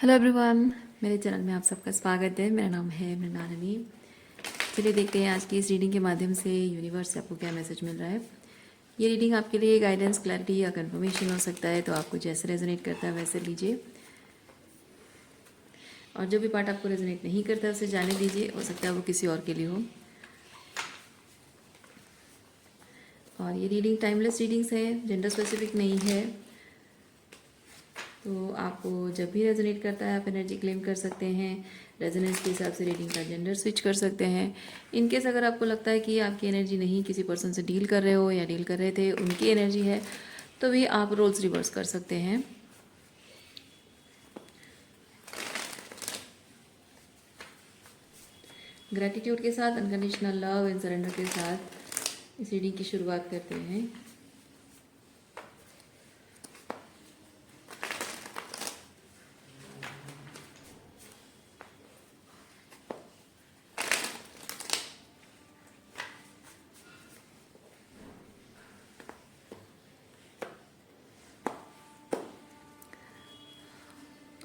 Hello everyone, मेरे channel में आप सबका स्वागत है। मेरा नाम है मृणालिनी। चलिए देखते हैं आज की इस रीडिंग के माध्यम से यूनिवर्स से आपको क्या मैसेज मिल रहा है। ये रीडिंग आपके लिए गाइडेंस, क्लैरिटी या कंफर्मेशन हो सकता है, तो आपको जैसे रेजोनेट करता है वैसे लीजिए, और जो भी पार्ट आपको रेजोनेट नहीं करता है उसे जाने दीजिए। हो सकता है वो किसी और के लिए हो। और ये रीडिंग टाइमलेस रीडिंग्स है, जेंडर स्पेसिफिक नहीं है, तो आपको जब भी रेजोनेट करता है आप एनर्जी क्लेम कर सकते हैं। रेजोनेंस के हिसाब से रीडिंग का जेंडर स्विच कर सकते हैं। इनकेस अगर आपको लगता है कि आपकी एनर्जी नहीं किसी पर्सन से डील कर रहे हो या डील कर रहे थे उनकी एनर्जी है, तो भी आप रोल्स रिवर्स कर सकते हैं। ग्रैटिट्यूड के साथ, अनकंडीशनल लव एंड सरेंडर के साथ इस रीडिंग की शुरुआत करते हैं।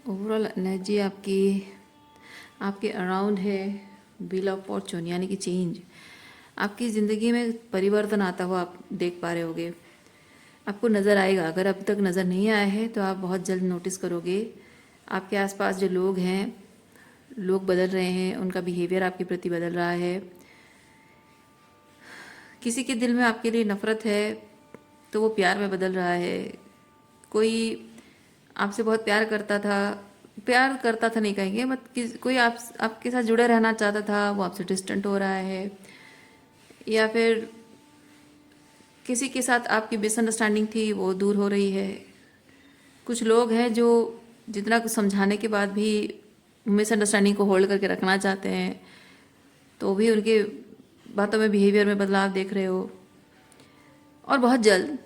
ओवरऑल एनर्जी आपके अराउंड है व्हील ऑफ फॉर्चून, यानी कि चेंज। आपकी ज़िंदगी में परिवर्तन आता हुआ आप देख पा रहे होगे, आपको नज़र आएगा। अगर अब तक नज़र नहीं आया है तो आप बहुत जल्द नोटिस करोगे। आपके आसपास जो लोग हैं, लोग बदल रहे हैं, उनका बिहेवियर आपके प्रति बदल रहा है। किसी के दिल में आपके लिए नफ़रत है तो वो प्यार में बदल रहा है। कोई आपसे बहुत प्यार करता था नहीं कहेंगे, बट कोई आपके साथ जुड़े रहना चाहता था, वो आपसे डिस्टेंट हो रहा है। या फिर किसी के साथ आपकी मिसअंडरस्टैंडिंग थी वो दूर हो रही है। कुछ लोग हैं जो जितना कुछ समझाने के बाद भी मिसअंडरस्टैंडिंग को होल्ड करके रखना चाहते हैं, तो भी उनके बातों में, बिहेवियर में बदलाव देख रहे हो। और बहुत जल्द,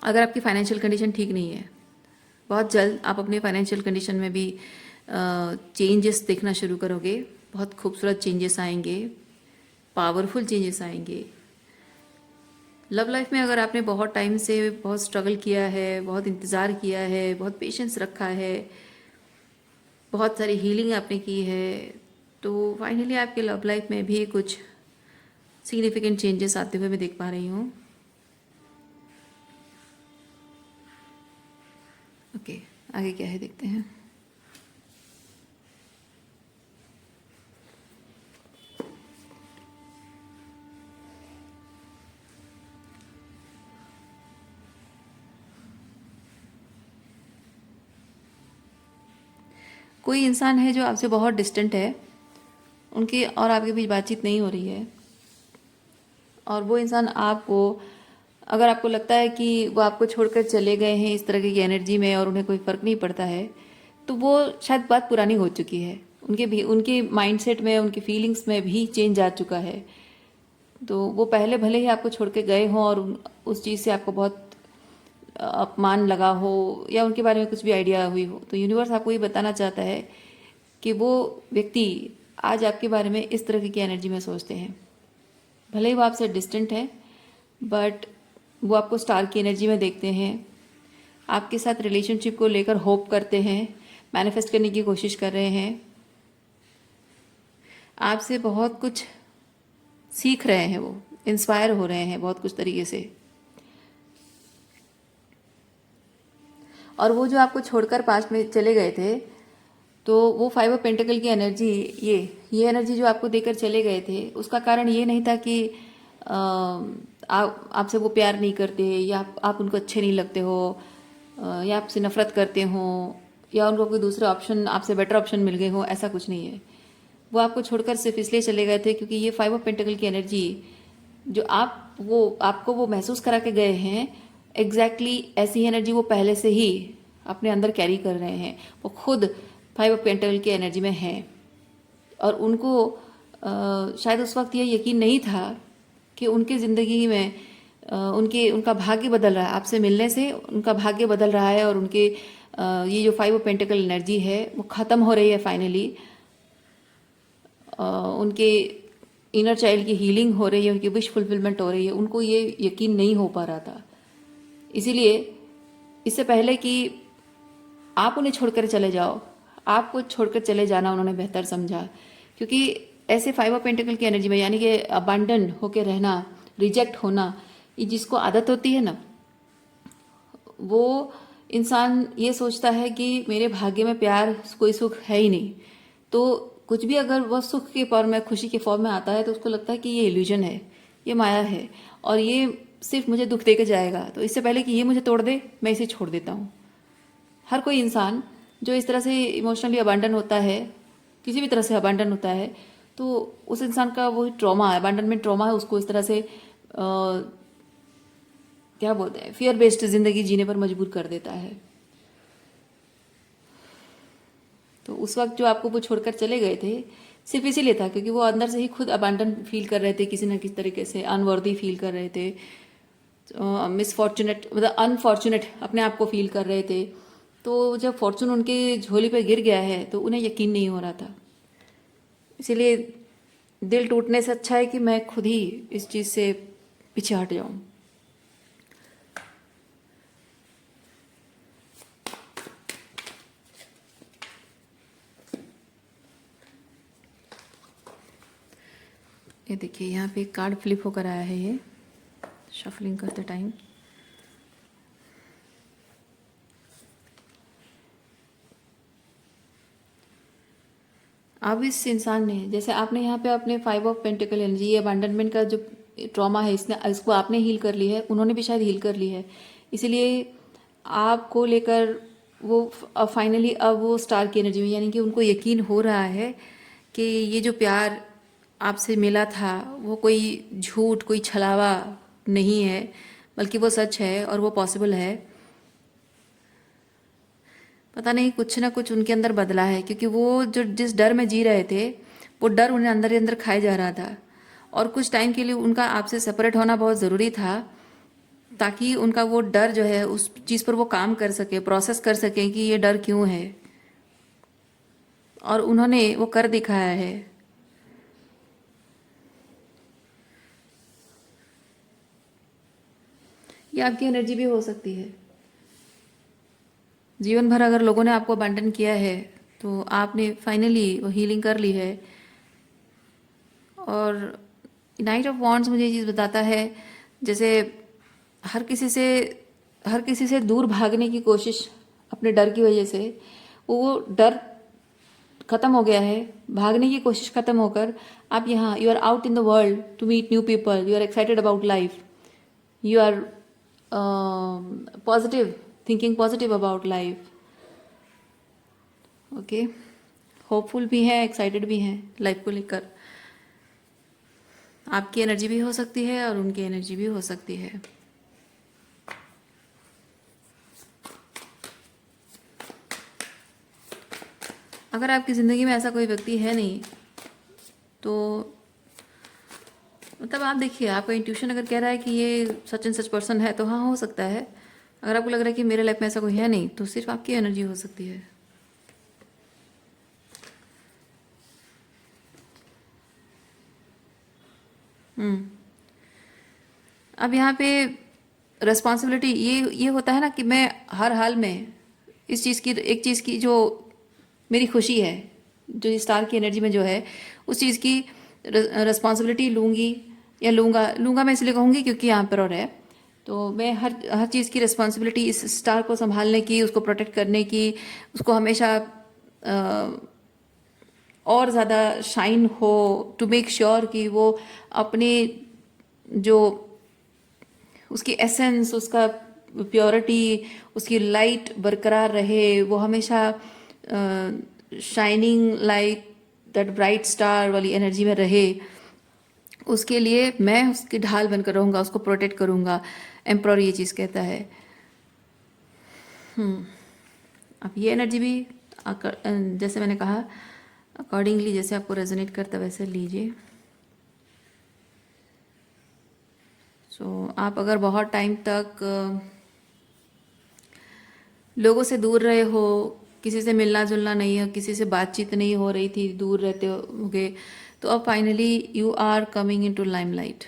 अगर आपकी फाइनेंशियल कंडीशन ठीक नहीं है, बहुत जल्द आप अपने फाइनेंशियल कंडीशन में भी चेंजेस देखना शुरू करोगे। बहुत खूबसूरत चेंजेस आएंगे, पावरफुल चेंजेस आएंगे। लव लाइफ में अगर आपने बहुत टाइम से बहुत स्ट्रगल किया है, बहुत इंतज़ार किया है, बहुत पेशेंस रखा है, बहुत सारी हीलिंग आपने की है, तो फाइनली आपके लव लाइफ में भी कुछ सिग्निफिकेंट चेंजेस आते हुए मैं देख पा रही हूँ। ओके, आगे क्या है देखते हैं। कोई इंसान है जो आपसे बहुत डिस्टेंट है, उनकी और आपके बीच बातचीत नहीं हो रही है, और वो इंसान आपको, अगर आपको लगता है कि वो आपको छोड़कर चले गए हैं इस तरह की एनर्जी में और उन्हें कोई फ़र्क नहीं पड़ता है, तो वो शायद बात पुरानी हो चुकी है। उनके माइंडसेट में, उनकी फीलिंग्स में भी चेंज आ चुका है। तो वो पहले भले ही आपको छोड़ के गए हों और उस चीज़ से आपको बहुत अपमान लगा हो या उनके बारे में कुछ भी आइडिया हुई हो, तो यूनिवर्स आपको ये बताना चाहता है कि वो व्यक्ति आज आपके बारे में इस तरह की एनर्जी में सोचते हैं। भले ही वो आपसे डिस्टेंट है, बट वो आपको स्टार की एनर्जी में देखते हैं। आपके साथ रिलेशनशिप को लेकर होप करते हैं, मैनिफेस्ट करने की कोशिश कर रहे हैं, आपसे बहुत कुछ सीख रहे हैं, वो इंस्पायर हो रहे हैं बहुत कुछ तरीके से। और वो जो आपको छोड़कर पास्ट में चले गए थे, तो वो 5 ऑफ पेंटिकल की एनर्जी, ये एनर्जी जो आपको देकर चले गए थे, उसका कारण ये नहीं था कि आपसे वो प्यार नहीं करते या आप उनको अच्छे नहीं लगते हो, या आपसे नफरत करते हो, या उनको कोई दूसरा ऑप्शन, आपसे बेटर ऑप्शन मिल गए हो, ऐसा कुछ नहीं है। वो आपको छोड़कर सिर्फ इसलिए चले गए थे क्योंकि ये 5 ऑफ पेंटिकल की एनर्जी जो आपको वो महसूस करा के गए हैं, एग्जैक्टली ऐसी एनर्जी वो पहले से ही अपने अंदर कैरी कर रहे हैं। वो खुद 5 ऑफ पेंटिकल की एनर्जी में हैं, और उनको शायद उस वक्त ये यकीन नहीं था कि उनकी ज़िंदगी में उनका भाग्य बदल रहा है। आपसे मिलने से उनका भाग्य बदल रहा है, और उनके ये जो 5 ऑफ पेंटिकल एनर्जी है वो ख़त्म हो रही है फाइनली। उनके इनर चाइल्ड की हीलिंग हो रही है, उनकी विश फुलफिलमेंट हो रही है। उनको ये यकीन नहीं हो पा रहा था, इसीलिए इससे पहले कि आप उन्हें छोड़कर चले जाओ, आपको छोड़कर चले जाना उन्होंने बेहतर समझा, क्योंकि ऐसे 5 ऑफ पेंटिकल की एनर्जी में यानी कि अबंडन होके रहना, रिजेक्ट होना, ये जिसको आदत होती है ना, वो इंसान ये सोचता है कि मेरे भाग्य में प्यार कोई सुख है ही नहीं, तो कुछ भी अगर वह सुख के फॉर्म में, खुशी के फॉर्म में आता है तो उसको लगता है कि ये इल्यूजन है, ये माया है, और ये सिर्फ मुझे दुख दे के जाएगा, तो इससे पहले कि ये मुझे तोड़ दे मैं इसे छोड़ देता हूँ। हर कोई इंसान जो इस तरह से इमोशनली अबंडन होता है, किसी भी तरह से अबंडन होता है, तो उस इंसान का वही ट्रॉमा है, अबंडनमेंट ट्रॉमा है, उसको इस तरह से क्या बोलते हैं, फियर बेस्ड जिंदगी जीने पर मजबूर कर देता है। तो उस वक्त जो आपको वो छोड़कर चले गए थे सिर्फ इसीलिए था क्योंकि वो अंदर से ही खुद अबंडन फील कर रहे थे, किसी न किसी तरीके से अनवर्दी फील कर रहे थे, मिसफॉर्चुनेट मतलब अनफॉर्चुनेट अपने आप को फील कर रहे थे। तो जब फॉर्चून उनके झोली पे गिर गया है तो उन्हें यकीन नहीं हो रहा था, इसीलिए दिल टूटने से अच्छा है कि मैं खुद ही इस चीज़ से पीछे हट जाऊं। ये देखिए यहाँ पे कार्ड फ्लिप होकर आया है, ये शफलिंग करते टाइम। अब इस इंसान ने, जैसे आपने यहाँ पे अपने 5 ऑफ पेंटिकल एनर्जी, ये अबंडनमेंट का जो ट्रॉमा है इसको आपने हील कर ली है, उन्होंने भी शायद हील कर ली है, इसीलिए आपको लेकर वो फाइनली अब वो स्टार की एनर्जी में, यानी कि उनको यकीन हो रहा है कि ये जो प्यार आपसे मिला था वो कोई झूठ, कोई छलावा नहीं है, बल्कि वो सच है और वो पॉसिबल है। पता नहीं कुछ ना कुछ उनके अंदर बदला है, क्योंकि वो जो जिस डर में जी रहे थे वो डर उन्हें अंदर ही अंदर खाए जा रहा था, और कुछ टाइम के लिए उनका आपसे सेपरेट होना बहुत ज़रूरी था ताकि उनका वो डर जो है उस चीज़ पर वो काम कर सके, प्रोसेस कर सके कि ये डर क्यों है, और उन्होंने वो कर दिखाया है। ये आपकी एनर्जी भी हो सकती है। जीवन भर अगर लोगों ने आपको अबंडन किया है तो आपने फाइनली वो हीलिंग कर ली है। और नाइट ऑफ वॉन्ड्स मुझे ये चीज़ बताता है, जैसे हर किसी से दूर भागने की कोशिश अपने डर की वजह से, वो डर खत्म हो गया है, भागने की कोशिश खत्म होकर आप यहाँ, you are out in the world to meet new people, you are excited about life, you are positive, thinking positive about life. Okay, hopeful भी हैं, एक्साइटेड भी हैं लाइफ को लेकर। आपकी एनर्जी भी हो सकती है और उनकी एनर्जी भी हो सकती है। अगर आपकी ज़िंदगी में ऐसा कोई व्यक्ति है नहीं तो मतलब आप देखिए, आपका इंट्यूशन अगर कह रहा है कि ये सच एंड सच पर्सन है तो हाँ, हो सकता है। अगर आपको लग रहा है कि मेरे लाइफ में ऐसा कोई है नहीं तो सिर्फ आपकी एनर्जी हो सकती है। अब यहाँ पे रिस्पॉन्सिबिलिटी ये होता है ना कि मैं हर हाल में इस चीज़ की, एक चीज़ की जो मेरी खुशी है, जो स्टार की एनर्जी में जो है, उस चीज़ की रिस्पॉन्सिबिलिटी लूँगी या लूँगा मैं इसलिए कहूँगी क्योंकि यहाँ पर और है, तो मैं हर चीज़ की रिस्पॉन्सिबिलिटी इस स्टार को संभालने की, उसको प्रोटेक्ट करने की, उसको हमेशा और ज़्यादा शाइन हो, टू मेक श्योर कि वो अपने जो उसकी एसेंस, उसका प्योरिटी, उसकी लाइट बरकरार रहे, वो हमेशा shining like that bright star वाली एनर्जी में रहे। उसके लिए मैं उसकी ढाल बनकर रहूँगा, उसको प्रोटेक्ट करूँगा। एम्प्रॉर ये चीज़ कहता है। अब ये एनर्जी भी जैसे मैंने कहा अकॉर्डिंगली जैसे आपको रेजोनेट करता वैसे लीजिए। आप अगर बहुत टाइम तक लोगों से दूर रहे हो, किसी से मिलना जुलना नहीं है, किसी से बातचीत नहीं हो रही थी, दूर रहते होगे, तो अब finally you are coming into limelight.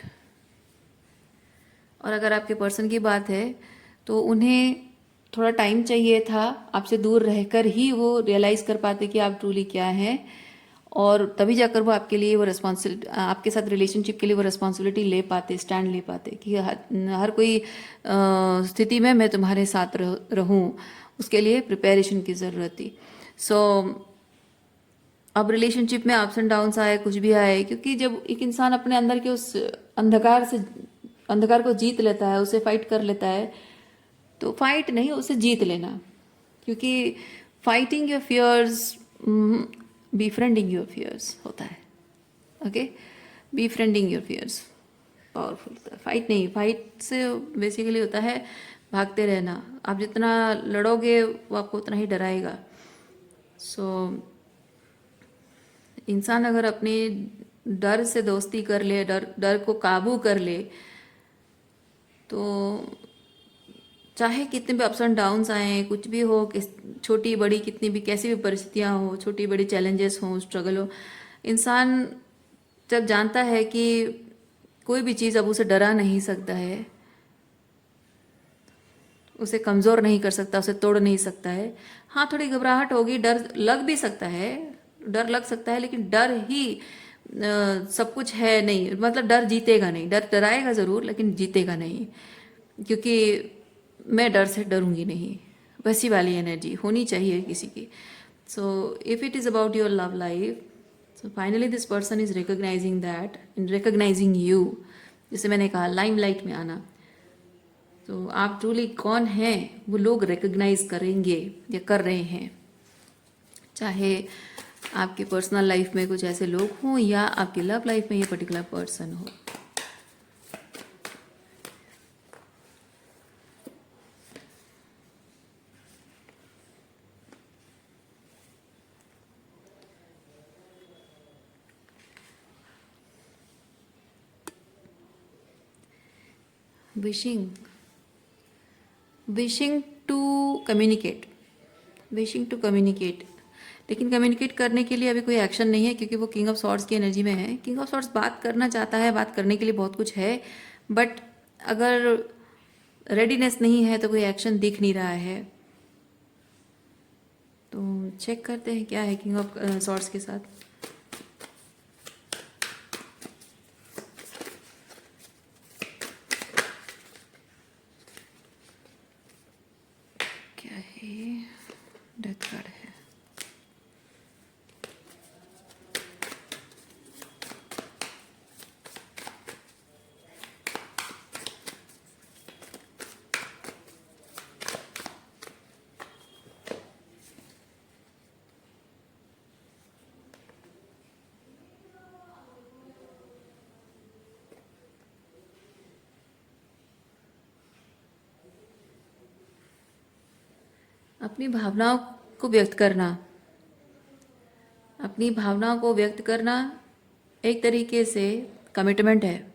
और अगर आपके पर्सन की बात है तो उन्हें थोड़ा टाइम चाहिए था, आपसे दूर रहकर ही वो रियलाइज़ कर पाते कि आप ट्रूली क्या हैं, और तभी जाकर वो आपके लिए वो रिस्पॉन्सिबिलिटी, आपके साथ रिलेशनशिप के लिए वो रिस्पॉन्सिबिलिटी ले पाते, स्टैंड ले पाते कि हर कोई स्थिति में मैं तुम्हारे साथ रहूं, उसके लिए प्रिपरेशन की ज़रूरत थी। सो अब रिलेशनशिप में अप्स एंड डाउन्स आए, कुछ भी आए, क्योंकि जब एक इंसान अपने अंदर के उस अंधकार को जीत लेता है, उसे फाइट कर लेता है, तो फाइट नहीं, उसे जीत लेना, क्योंकि fighting your fears, befriending your fears होता है। Okay, befriending your fears powerful होता है, फाइट नहीं। फाइट से बेसिकली होता है भागते रहना, आप जितना लड़ोगे वो आपको उतना ही डराएगा। सो इंसान अगर अपने डर से दोस्ती कर ले, डर को काबू कर ले, तो चाहे कितने भी अप्स एंड डाउन्स आए, कुछ भी हो, छोटी बड़ी कितनी भी कैसी भी परिस्थितियां हो, छोटी बड़ी चैलेंजेस हो, स्ट्रगल हो, इंसान जब जानता है कि कोई भी चीज़ अब उसे डरा नहीं सकता है, उसे कमज़ोर नहीं कर सकता, उसे तोड़ नहीं सकता है। हाँ, थोड़ी घबराहट होगी, डर लग भी सकता है, डर लग सकता है, लेकिन डर ही सब कुछ है नहीं, मतलब डर जीतेगा नहीं, डर डराएगा ज़रूर लेकिन जीतेगा नहीं, क्योंकि मैं डर से डरूंगी नहीं, वैसी वाली एनर्जी होनी चाहिए किसी की। So if it is about your love life, so finally this person is recognising that, in recognising you, जैसे मैंने कहा लाइम लाइट में आना, तो आप ट्रूली कौन हैं वो लोग रिकग्नाइज करेंगे या कर रहे हैं, चाहे आपकी पर्सनल लाइफ में कुछ ऐसे लोग हों या आपकी लव लाइफ में ये पर्टिकुलर पर्सन हो। Wishing to communicate, wishing to communicate, लेकिन कम्युनिकेट करने के लिए अभी कोई एक्शन नहीं है, क्योंकि वो किंग ऑफ सॉर्ड्स की एनर्जी में है। किंग ऑफ सॉर्ड्स बात करना चाहता है, बात करने के लिए बहुत कुछ है, बट अगर रेडीनेस नहीं है तो कोई एक्शन दिख नहीं रहा है। तो चेक करते हैं क्या है किंग ऑफ सॉर्ड्स के साथ। क्या है, डेथ कार्ड है। अपनी भावनाओं को व्यक्त करना, अपनी भावनाओं को व्यक्त करना एक तरीके से कमिटमेंट है,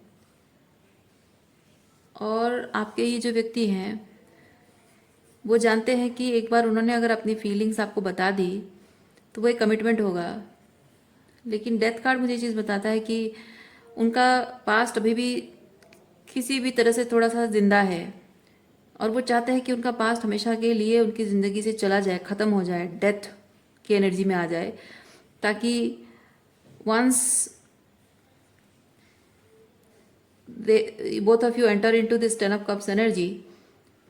और आपके ये जो व्यक्ति हैं वो जानते हैं कि एक बार उन्होंने अगर अपनी फीलिंग्स आपको बता दी तो वो एक कमिटमेंट होगा। लेकिन डेथ कार्ड मुझे ये चीज़ बताता है कि उनका पास्ट अभी भी किसी भी तरह से थोड़ा सा जिंदा है, और वो चाहते हैं कि उनका पास्ट हमेशा के लिए उनकी ज़िंदगी से चला जाए, ख़त्म हो जाए, डेथ की एनर्जी में आ जाए, ताकि once both of you enter into this 10 of cups energy,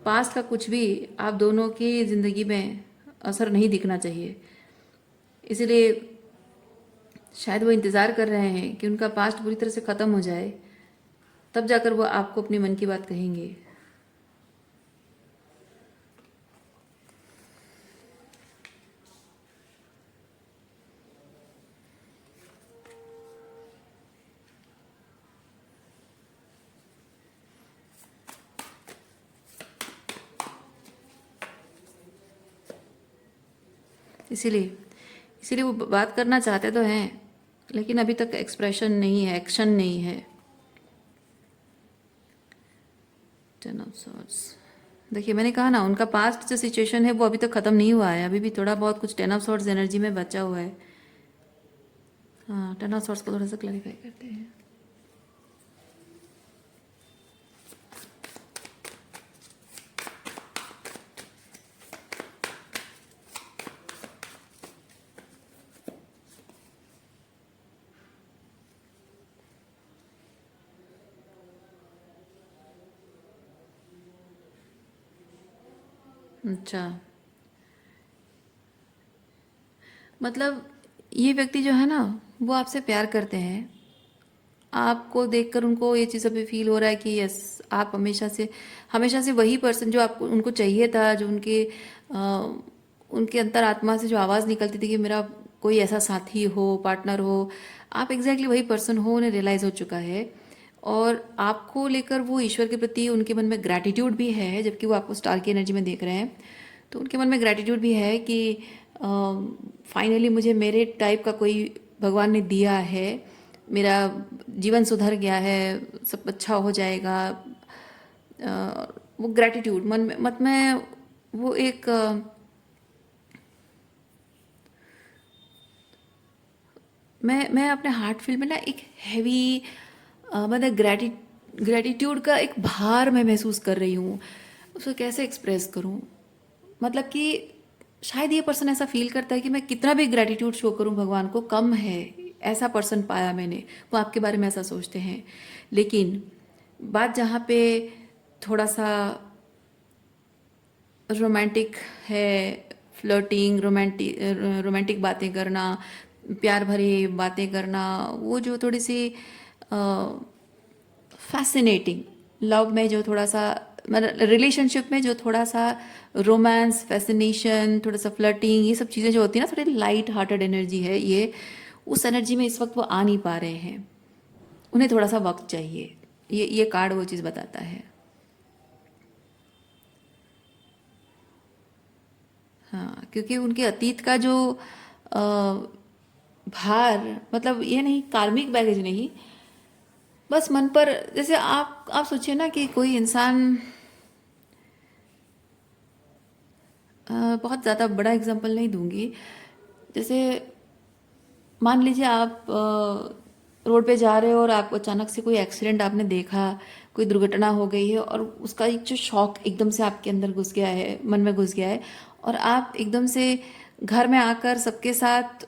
past का कुछ भी आप दोनों की ज़िंदगी में असर नहीं दिखना चाहिए। इसीलिए शायद वो इंतज़ार कर रहे हैं कि उनका पास्ट पूरी तरह से ख़त्म हो जाए, तब जाकर वो आपको अपनी मन की बात कहेंगे। इसीलिए इसीलिए वो बात करना चाहते तो हैं, लेकिन अभी तक एक्सप्रेशन नहीं है, एक्शन नहीं है। 10 ऑफ सॉर्ड्स, देखिए मैंने कहा ना, उनका पास्ट जो सिचुएशन है वो अभी तक ख़त्म नहीं हुआ है, अभी भी थोड़ा बहुत कुछ 10 ऑफ सॉर्ड्स एनर्जी में बचा हुआ है। हाँ, 10 ऑफ सॉर्ड्स को थोड़ा सा क्लैरिफाई करते हैं। अच्छा, मतलब ये व्यक्ति जो है ना, वो आपसे प्यार करते हैं। आपको देखकर उनको ये चीज़ अभी फील हो रहा है कि यस, आप हमेशा से वही पर्सन जो आपको उनको चाहिए था, जो उनके अंतरात्मा से जो आवाज़ निकलती थी कि मेरा कोई ऐसा साथी हो, पार्टनर हो। आप एग्जैक्टली वही पर्सन हो, उन्हें रियलाइज़ हो चुका है। और आपको लेकर वो ईश्वर के प्रति उनके मन में ग्रैटिट्यूड भी है, जबकि वो आपको स्टार की एनर्जी में देख रहे हैं। तो उनके मन में ग्रैटिट्यूड भी है कि फाइनली मुझे मेरे टाइप का कोई भगवान ने दिया है, मेरा जीवन सुधर गया है, सब अच्छा हो जाएगा। वो ग्रैटिट्यूड मन में मत में वो एक मैं अपने हार्ट फील्ड में ना एक हैवी मतलब ग्रैटिट्यूड का एक भार मैं महसूस कर रही हूँ। उसको कैसे एक्सप्रेस करूँ? मतलब कि शायद ये पर्सन ऐसा फील करता है कि मैं कितना भी ग्रैटिट्यूड शो करूं भगवान को कम है। ऐसा पर्सन पाया मैंने, वो आपके बारे में ऐसा सोचते हैं। लेकिन बात जहाँ पे थोड़ा सा रोमांटिक है, फ्लर्टिंग, रोमांटिक बातें करना, प्यार भरी बातें करना, वो जो थोड़ी सी फैसिनेटिंग, लव में जो थोड़ा सा, मतलब रिलेशनशिप में जो थोड़ा सा रोमांस, फैसिनेशन, थोड़ा सा फ्लर्टिंग, ये सब चीज़ें जो होती है ना, थोड़ी लाइट हार्टेड एनर्जी है ये। उस एनर्जी में इस वक्त वो आ नहीं पा रहे हैं, उन्हें थोड़ा सा वक्त चाहिए। ये कार्ड वो चीज़ बताता है। हाँ, क्योंकि उनके अतीत का जो अ, भार, मतलब ये नहीं, कार्मिक बैगेज नहीं, बस मन पर, जैसे आप सोचिए ना कि कोई इंसान, बहुत ज़्यादा बड़ा एग्जांपल नहीं दूंगी, जैसे मान लीजिए आप रोड पे जा रहे हो और आपको अचानक से कोई एक्सीडेंट आपने देखा, कोई दुर्घटना हो गई है, और उसका एक जो शॉक एकदम से आपके अंदर घुस गया है, मन में घुस गया है, और आप एकदम से घर में आकर सबके साथ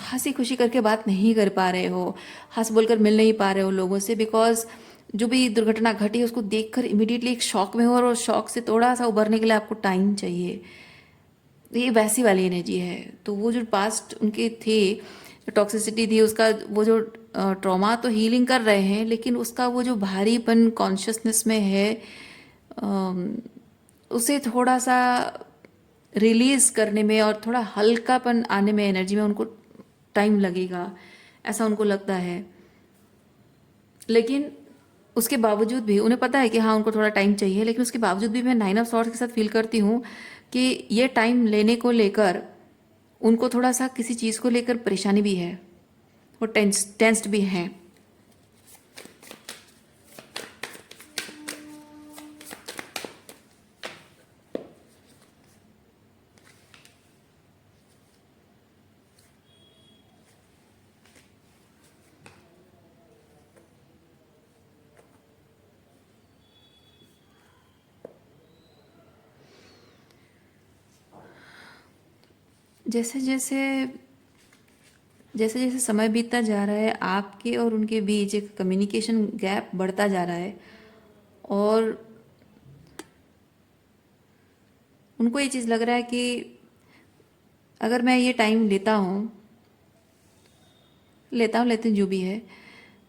हंसी खुशी करके बात नहीं कर पा रहे हो, हंस बोलकर मिल नहीं पा रहे हो लोगों से, बिकॉज जो भी दुर्घटना घटी है उसको देखकर इमिडिएटली एक शॉक में हो, और उस शॉक से थोड़ा सा उभरने के लिए आपको टाइम चाहिए। ये वैसी वाली एनर्जी है। तो वो जो पास्ट उनके थे, टॉक्सिसिटी थी, उसका वो जो ट्रॉमा तो हीलिंग कर रहे हैं, लेकिन उसका वो जो भारीपन कॉन्शियसनेस में है, अम, उसे थोड़ा सा रिलीज करने में और थोड़ा हल्कापन आने में, एनर्जी में उनको टाइम लगेगा, ऐसा उनको लगता है। लेकिन उसके बावजूद भी उन्हें पता है कि हाँ, उनको थोड़ा टाइम चाहिए, लेकिन उसके बावजूद भी मैं नाइन ऑफ सॉर्ड्स के साथ फील करती हूँ कि ये टाइम लेने को लेकर उनको थोड़ा सा किसी चीज़ को लेकर परेशानी भी है, वो टेंस्ड भी हैं। जैसे जैसे जैसे जैसे समय बीतता जा रहा है, आपके और उनके बीच एक कम्युनिकेशन गैप बढ़ता जा रहा है, और उनको ये चीज़ लग रहा है कि अगर मैं ये टाइम लेती हूँ जो भी है,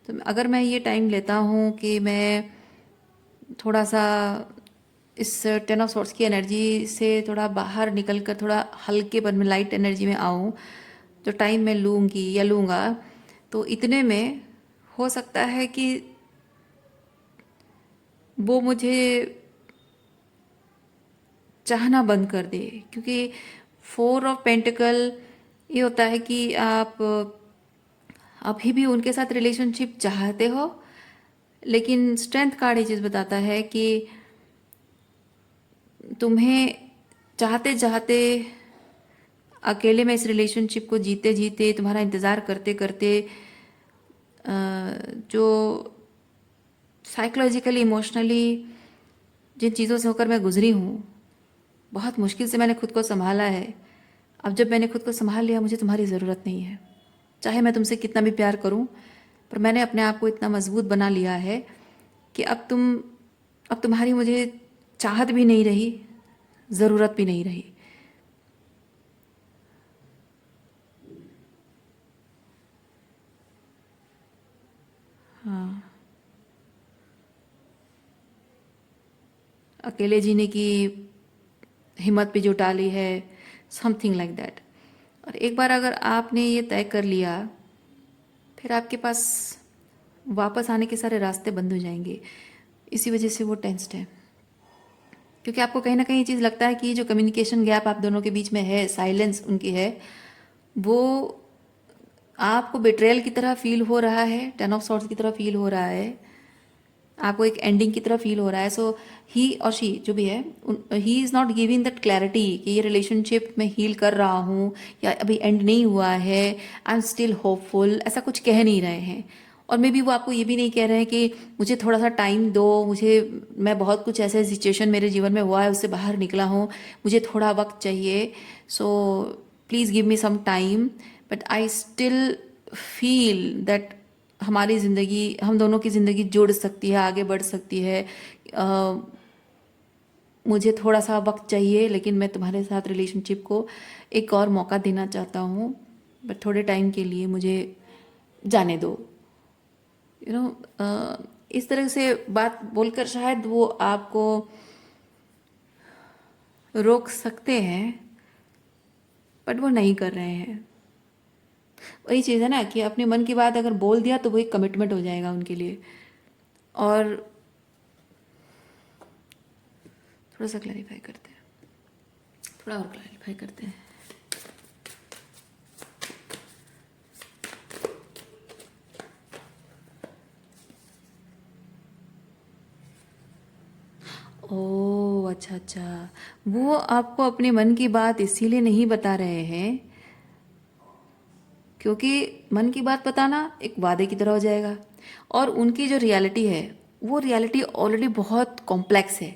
तो अगर मैं ये टाइम लेता हूँ कि मैं थोड़ा सा इस टेन ऑफ सॉर्ट्स की एनर्जी से थोड़ा बाहर निकल कर थोड़ा हल्केपन में, लाइट एनर्जी में आऊँ, जो टाइम मैं लूँगी या लूँगा, तो इतने में हो सकता है कि वो मुझे चाहना बंद कर दे। क्योंकि फोर ऑफ पेंटिकल ये होता है कि आप अभी भी उनके साथ रिलेशनशिप चाहते हो, लेकिन स्ट्रेंथ कार्ड ये चीज़ बताता है कि तुम्हें चाहते चाहते, अकेले में इस रिलेशनशिप को जीते जीते, तुम्हारा इंतज़ार करते करते, जो साइकोलॉजिकली, इमोशनली जिन चीज़ों से होकर मैं गुजरी हूँ, बहुत मुश्किल से मैंने खुद को संभाला है। अब जब मैंने खुद को संभाल लिया, मुझे तुम्हारी ज़रूरत नहीं है। चाहे मैं तुमसे कितना भी प्यार करूं, पर मैंने अपने आप को इतना मजबूत बना लिया है कि अब तुम्हारी मुझे चाहत भी नहीं रही, ज़रूरत भी नहीं रही। हाँ, अकेले जीने की हिम्मत भी जुटा ली है, समथिंग लाइक दैट। और एक बार अगर आपने ये तय कर लिया, फिर आपके पास वापस आने के सारे रास्ते बंद हो जाएंगे। इसी वजह से वो टेंस्ड है, क्योंकि आपको कहीं ना कहीं ये चीज़ लगता है कि जो कम्युनिकेशन गैप आप दोनों के बीच में है, साइलेंस उनकी है, वो आपको बिट्रेयल की तरह फील हो रहा है, 10 ऑफ सॉर्ड्स की तरह फील हो रहा है, आपको एक एंडिंग की तरह फील हो रहा है। सो ही और शी जो भी है, he is not giving that clarity कि ये रिलेशनशिप मैं हील कर रहा हूँ या अभी एंड नहीं हुआ है, आई एम स्टिल होपफुल, ऐसा कुछ कह नहीं रहे हैं। और मे बी वो आपको ये भी नहीं कह रहे हैं कि मुझे थोड़ा सा टाइम दो, मुझे, मैं बहुत कुछ ऐसे सिचुएशन मेरे जीवन में हुआ है उससे बाहर निकला हूँ, मुझे थोड़ा वक्त चाहिए, so please give me some time, but I still feel that हमारी ज़िंदगी, हम दोनों की ज़िंदगी जुड़ सकती है, आगे बढ़ सकती है। अ, मुझे थोड़ा सा वक्त चाहिए, लेकिन मैं तुम्हारे साथ रिलेशनशिप को एक और मौका देना चाहता हूँ, बट थोड़े टाइम के लिए मुझे जाने दो। यू नो, इस तरह से बात बोलकर शायद वो आपको रोक सकते हैं, बट वो नहीं कर रहे हैं। वही चीज़ है ना कि अपने मन की बात अगर बोल दिया तो वो एक कमिटमेंट हो जाएगा उनके लिए। और थोड़ा सा क्लैरिफाई करते हैं, थोड़ा और क्लैरिफाई करते हैं। ओह, अच्छा अच्छा, वो आपको अपने मन की बात इसीलिए नहीं बता रहे हैं क्योंकि मन की बात बताना एक वादे की तरह हो जाएगा, और उनकी जो रियलिटी है वो रियलिटी ऑलरेडी बहुत कॉम्प्लेक्स है,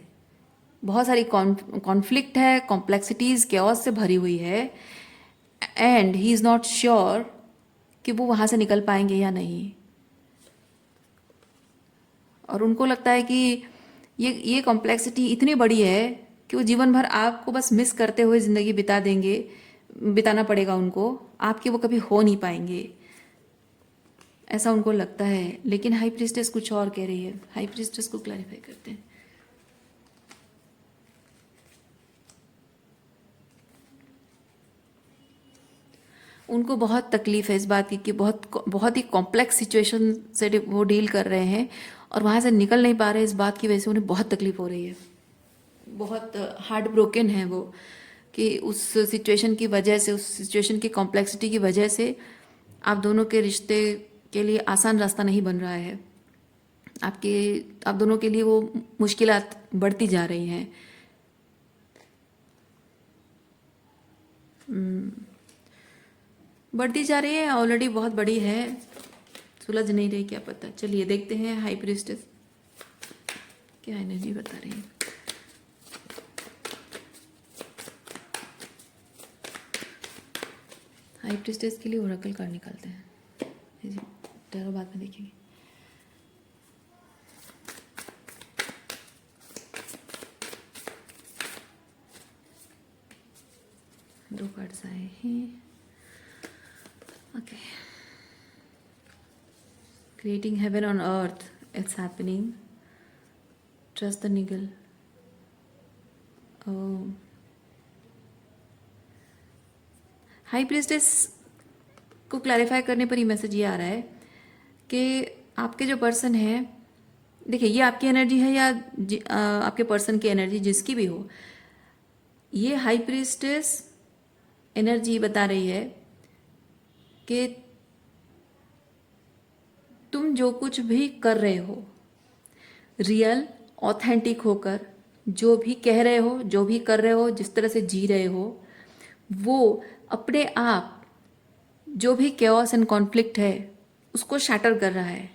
बहुत सारी कॉन्फ्लिक्ट है, कॉम्प्लेक्सिटीज़ केओस से भरी हुई है, and he is not sure कि वो वहाँ से निकल पाएंगे या नहीं। और उनको लगता है कि ये कॉम्प्लेक्सिटी इतनी बड़ी है कि वो जीवन भर आपको बस मिस करते हुए ज़िंदगी बिता देंगे, बिताना पड़ेगा उनको, आपके वो कभी हो नहीं पाएंगे, ऐसा उनको लगता है। लेकिन हाई प्रीस्टेस कुछ और कह रही है। हाई प्रीस्टेस को क्लैरिफाई करते हैं। उनको बहुत तकलीफ है इस बात की कि बहुत बहुत ही कॉम्प्लेक्स सिचुएशन से वो डील कर रहे हैं, और वहाँ से निकल नहीं पा रहे, इस बात की वजह से उन्हें बहुत तकलीफ हो रही है, बहुत हार्ट ब्रोकन है वो, कि उस सिचुएशन की वजह से, उस सिचुएशन की कॉम्प्लेक्सिटी की वजह से आप दोनों के रिश्ते के लिए आसान रास्ता नहीं बन रहा है, आपके, आप दोनों के लिए वो मुश्किलात बढ़ती जा रही हैं। बढ़ती जा रही है, ऑलरेडी बहुत बड़ी है, सुलझ नहीं रही, क्या पता। चलिए देखते हैं हाई प्रीस्टेस क्या एनर्जी बता रही है। हाई प्रीस्टेस के लिए ओरेकल कार्ड निकालते हैं जी, टैरो बाद में देखेंगे। दो कार्ड्स आए हैं। Okay, creating heaven on earth, it's happening, trust the निगल। हाई प्रीस्टेस को क्लैरिफाई करने पर ही मैसेज ये आ रहा है कि आपके जो पर्सन है, देखिए ये आपकी एनर्जी है या आपके पर्सन की एनर्जी, जिसकी भी हो, ये हाई प्रीस्टेस एनर्जी बता रही है कि तुम जो कुछ भी कर रहे हो, रियल ऑथेंटिक होकर जो भी कह रहे हो, जो भी कर रहे हो, जिस तरह से जी रहे हो, वो अपने आप जो भी केओस एंड कॉन्फ्लिक्ट है उसको शैटर कर रहा है,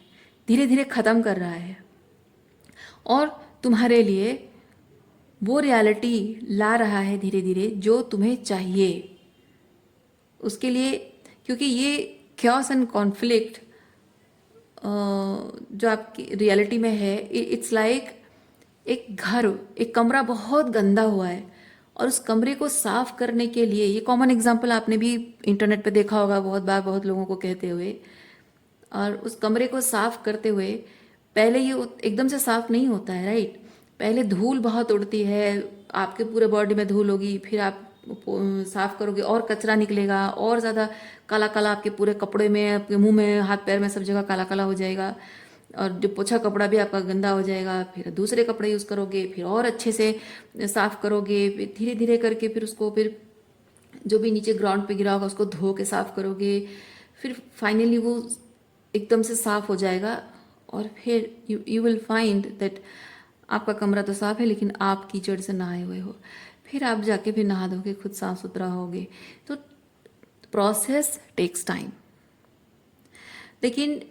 धीरे धीरे ख़त्म कर रहा है, और तुम्हारे लिए वो रियलिटी ला रहा है धीरे धीरे जो तुम्हें चाहिए उसके लिए। क्योंकि ये केओस एंड कॉन्फ्लिक्ट जो आपकी रियलिटी में है, इट्स लाइक एक घर, एक कमरा बहुत गंदा हुआ है, और उस कमरे को साफ करने के लिए, ये कॉमन एग्जांपल आपने भी इंटरनेट पे देखा होगा बहुत बार, बहुत लोगों को कहते हुए, और उस कमरे को साफ करते हुए पहले ये एकदम से साफ नहीं होता है, राइट। पहले धूल बहुत उड़ती है, आपके पूरे बॉडी में धूल होगी, फिर आप साफ करोगे और कचरा निकलेगा, और ज़्यादा काला काला आपके पूरे कपड़े में, आपके मुंह में, हाथ पैर में, सब जगह काला काला हो जाएगा, और जो पोछा कपड़ा भी आपका गंदा हो जाएगा। फिर दूसरे कपड़े यूज़ करोगे, फिर और अच्छे से साफ करोगे, फिर धीरे धीरे करके फिर उसको, फिर जो भी नीचे ग्राउंड पे गिरा होगा उसको धो के साफ करोगे, फिर फाइनली वो एकदम से साफ हो जाएगा। और फिर यू विल फाइंड दैट आपका कमरा तो साफ है लेकिन आप कीचड़ से नहाए हुए हो। फिर आप जाके फिर नहा धो के खुद साफ सुथरा होगे। तो प्रोसेस टेक्स टाइम। लेकिन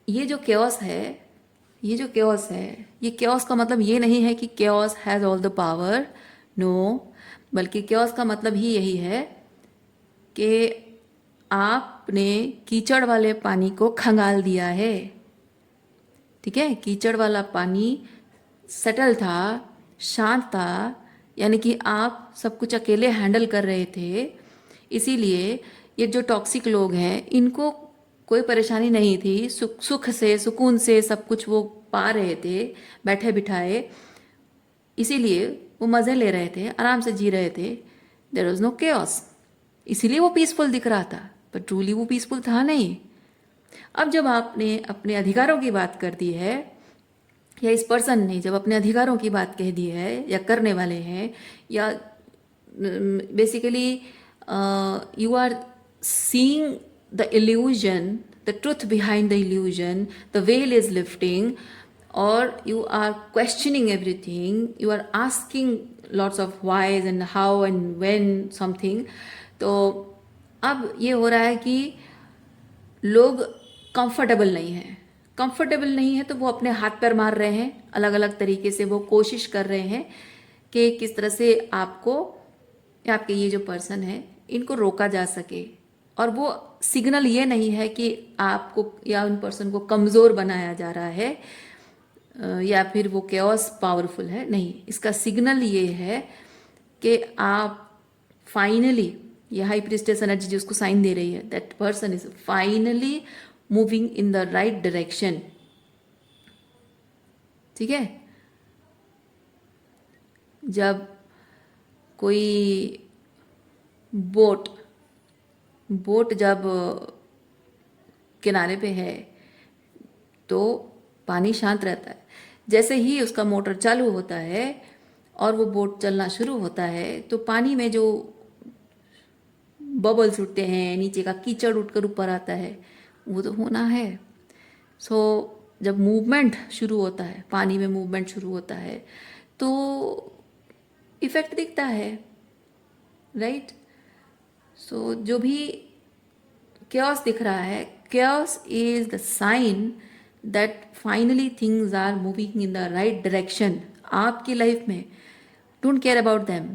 ये जो केओस है, ये केओस का मतलब ये नहीं है कि chaos has all the power, no, बल्कि केओस का मतलब ही यही है कि आपने कीचड़ वाले पानी को खंगाल दिया है। ठीक है, कीचड़ वाला पानी सेटल था, शांत था, यानी कि आप सब कुछ अकेले हैंडल कर रहे थे। इसीलिए ये जो टॉक्सिक लोग हैं इनको कोई परेशानी नहीं थी, सुख से, सुकून से सब कुछ वो पा रहे थे बैठे बिठाए, इसीलिए वो मज़े ले रहे थे, आराम से जी रहे थे। देयर वॉज नो केओस, इसीलिए वो पीसफुल दिख रहा था, पर ट्रूली वो पीसफुल था नहीं। अब जब आपने अपने अधिकारों की बात कर दी है, या इस पर्सन ने जब अपने अधिकारों की बात कह दी है, या करने वाले हैं, या basically you are seeing the illusion, the truth behind the illusion, the veil is lifting, और you are questioning everything, you are asking lots of whys and how and when something। तो अब ये हो रहा है कि लोग कंफर्टेबल नहीं है, तो वो अपने हाथ पैर मार रहे हैं, अलग अलग तरीके से वो कोशिश कर रहे हैं कि किस तरह से आपको, या आपके ये जो पर्सन है, इनको रोका जा सके। और वो सिग्नल ये नहीं है कि आपको या उन पर्सन को कमज़ोर बनाया जा रहा है, या फिर वो केओस पावरफुल है, नहीं। इसका सिग्नल ये है कि आप फाइनली, ये हाई प्रीस्टेस एनर्जी जो उसको साइन दे रही है, that person is finally moving in the right direction. ठीक है, जब कोई बोट जब किनारे पे है तो पानी शांत रहता है। जैसे ही उसका मोटर चालू होता है और वो बोट चलना शुरू होता है, तो पानी में जो बबल्स उठते हैं, नीचे का कीचड़ उठकर ऊपर आता है, वो तो होना है। सो जब मूवमेंट शुरू होता है, पानी में मूवमेंट शुरू होता है, तो इफेक्ट दिखता है, राइट। सो जो भी chaos दिख रहा है, chaos is the sign that finally things are moving in the right direction आपकी लाइफ में। डोंट केयर अबाउट देम,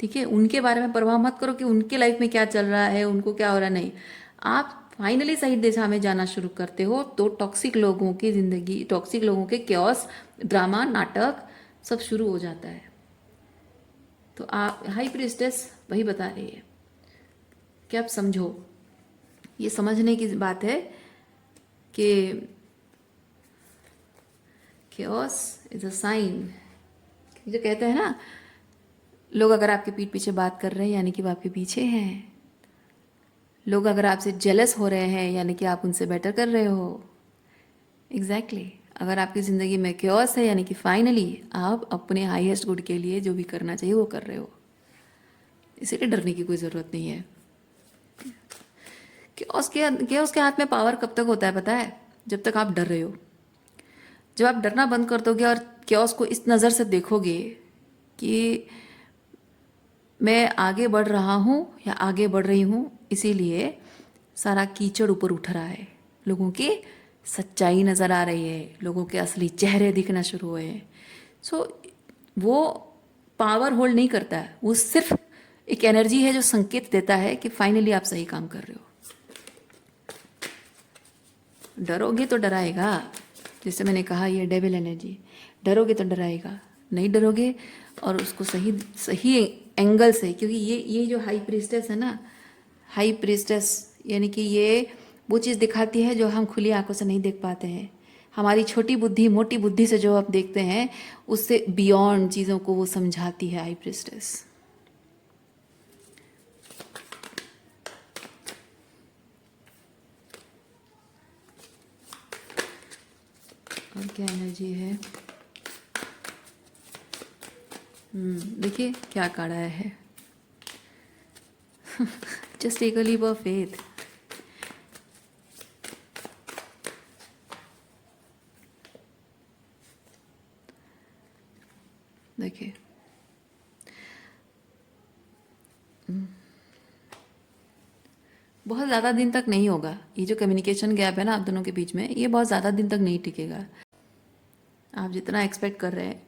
ठीक है, उनके बारे में परवाह मत करो कि उनके लाइफ में क्या चल रहा है, उनको क्या हो रहा है, नहीं। आप फाइनली सही दिशा में जाना शुरू करते हो तो टॉक्सिक लोगों की जिंदगी, टॉक्सिक लोगों के chaos, ड्रामा, नाटक सब शुरू हो जाता है। तो आप, हाई प्रीस्टेस वही बता रही है कि आप समझो, ये समझने की बात है कि chaos इज अ साइन। जो कहते हैं ना, लोग अगर आपके पीठ पीछे बात कर रहे हैं यानी कि वो आपके पीछे हैं। लोग अगर आपसे जेलस हो रहे हैं यानी कि आप उनसे बेटर कर रहे हो। एग्जैक्टली अगर आपकी ज़िंदगी में chaos है यानी कि फाइनली आप अपने हाईएस्ट गुड के लिए जो भी करना चाहिए वो कर रहे हो। इसीलिए डरने की कोई ज़रूरत नहीं है। chaos के हाथ में पावर कब तक होता है पता है? जब तक आप डर रहे हो। जब आप डरना बंद कर दोगे और chaos को इस नज़र से देखोगे कि मैं आगे बढ़ रहा हूँ या आगे बढ़ रही हूँ, इसीलिए सारा कीचड़ ऊपर उठ रहा है, लोगों की सच्चाई नज़र आ रही है, लोगों के असली चेहरे दिखना शुरू हुए हैं। सो वो पावर होल्ड नहीं करता है, वो सिर्फ एक एनर्जी है जो संकेत देता है कि फाइनली आप सही काम कर रहे हो। डरोगे तो डराएगा, जैसे मैंने कहा, ये डेविल एनर्जी, डरोगे तो डराएगा, नहीं डरोगे और उसको सही सही एंगल से, क्योंकि ये जो हाई प्रीस्टेस है ना, हाई प्रीस्टेस यानी कि ये वो चीज़ दिखाती है जो हम खुली आंखों से नहीं देख पाते हैं। हमारी छोटी बुद्धि, मोटी बुद्धि से जो आप देखते हैं, उससे बियॉन्ड चीज़ों को वो समझाती है हाई प्रीस्टेस। और क्या एनर्जी है? देखिए क्या काढ़ा है। Just take a leap of faith. देखिए बहुत ज़्यादा दिन तक नहीं होगा ये जो कम्युनिकेशन गैप है ना आप दोनों के बीच में, ये बहुत ज़्यादा दिन तक नहीं टिकेगा। आप जितना एक्सपेक्ट कर रहे हैं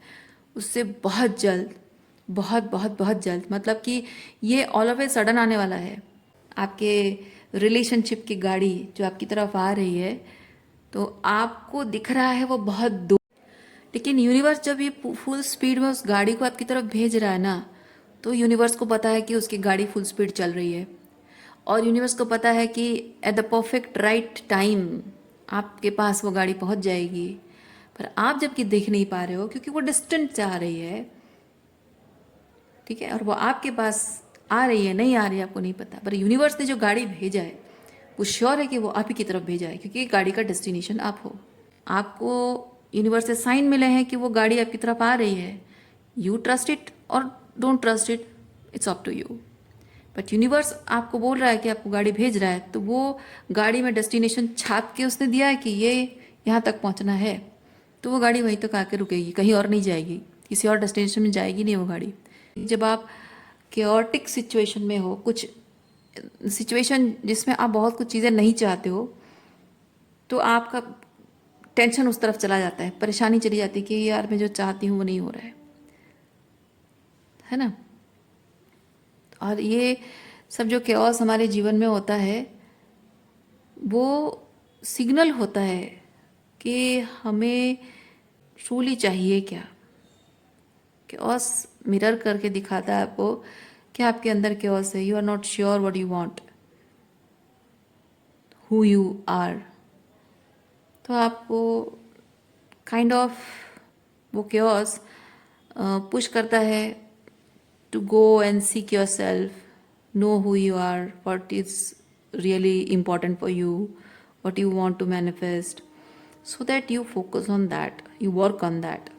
उससे बहुत जल्द, बहुत बहुत बहुत जल्द, मतलब कि ये ऑल ऑफ ए सडन आने वाला है। आपके रिलेशनशिप की गाड़ी जो आपकी तरफ आ रही है, तो आपको दिख रहा है वो बहुत दूर, लेकिन यूनिवर्स जब ये फुल स्पीड में उस गाड़ी को आपकी तरफ भेज रहा है ना, तो यूनिवर्स को पता है कि उसकी गाड़ी फुल स्पीड चल रही है, और यूनिवर्स को पता है कि at the perfect right time आपके पास वो गाड़ी पहुंच जाएगी। पर आप जबकि देख नहीं पा रहे हो क्योंकि वो डिस्टेंट से आ रही है, ठीक है, और वो आपके पास आ रही है नहीं आ रही है आपको नहीं पता, पर यूनिवर्स ने जो गाड़ी भेजा है वो श्योर है कि वो आप ही की तरफ भेजा है, क्योंकि गाड़ी का डेस्टिनेशन आप हो। आपको यूनिवर्स से साइन मिले हैं कि वो गाड़ी आपकी तरफ आ रही है। यू ट्रस्ट इट और don't trust it, it's up to you. But universe आपको बोल रहा है कि आपको गाड़ी भेज रहा है, तो वो गाड़ी में डेस्टिनेशन छाप के उसने दिया है कि ये यहाँ तक पहुँचना है, तो वो गाड़ी वहीं तक आके रुकेगी, कहीं और नहीं जाएगी, किसी और डेस्टिनेशन में जाएगी नहीं वो गाड़ी। जब आप केओटिक सिचुएशन में हो, कुछ सिचुएशन जिसमें आप बहुत कुछ चीज़ें नहीं चाहते हो, तो आपका टेंशन उस तरफ चला जाता है, परेशानी चली जाती है कि यार मैं जो चाहती हूँ वो नहीं हो रहा है ना। और ये सब जो केओस हमारे जीवन में होता है वो सिग्नल होता है कि हमें ट्रूली चाहिए क्या। केओस मिरर करके दिखाता है आपको कि आपके अंदर केओस है, you are not sure what you want, who you are. तो आपको काइंड ऑफ वो केओस पुश करता है to go and seek yourself, know who you are, what is really important for you, what you want to manifest, so that you focus on that, you work on that.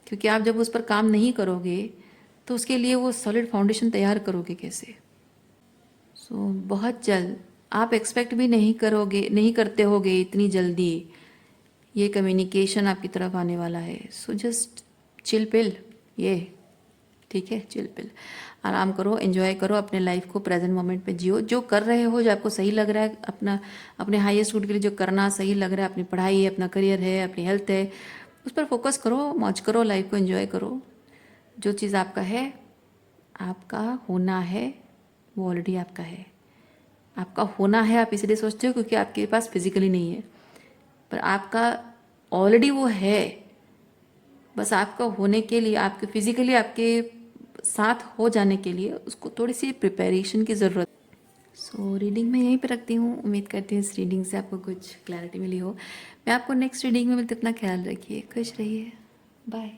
क्योंकि आप जब उस पर काम नहीं करोगे तो उसके लिए वो सॉलिड फाउंडेशन तैयार करोगे कैसे। बहुत जल्द, आप एक्सपेक्ट भी नहीं करोगे, नहीं करते होगे इतनी जल्दी ये कम्युनिकेशन आपकी तरफ आने वाला है। सो जस्ट चिल पिल, ये ठीक है, चिल पिल, आराम करो, एंजॉय करो अपने लाइफ को, प्रेजेंट मोमेंट में जियो, जो कर रहे हो, जो आपको सही लग रहा है, अपने हाईएस्ट गुड के लिए जो करना सही लग रहा है, अपनी पढ़ाई है, अपना करियर है, अपनी हेल्थ है, उस पर फोकस करो, मौज करो, लाइफ को एंजॉय करो। जो चीज़ आपका है, आपका होना है, वो ऑलरेडी आपका है। आपका होना है आप इसलिए सोचते हो क्योंकि आपके पास फिजिकली नहीं है, पर आपका ऑलरेडी वो है। बस आपका होने के लिए, आपके फिजिकली आपके साथ हो जाने के लिए उसको थोड़ी सी प्रिपरेशन की ज़रूरत। रीडिंग मैं यहीं पे रखती हूँ। उम्मीद करती हूँ इस रीडिंग से आपको कुछ क्लैरिटी मिली हो। मैं आपको नेक्स्ट रीडिंग में मिलती, अपना ख्याल रखिए, खुश रहिए, बाय।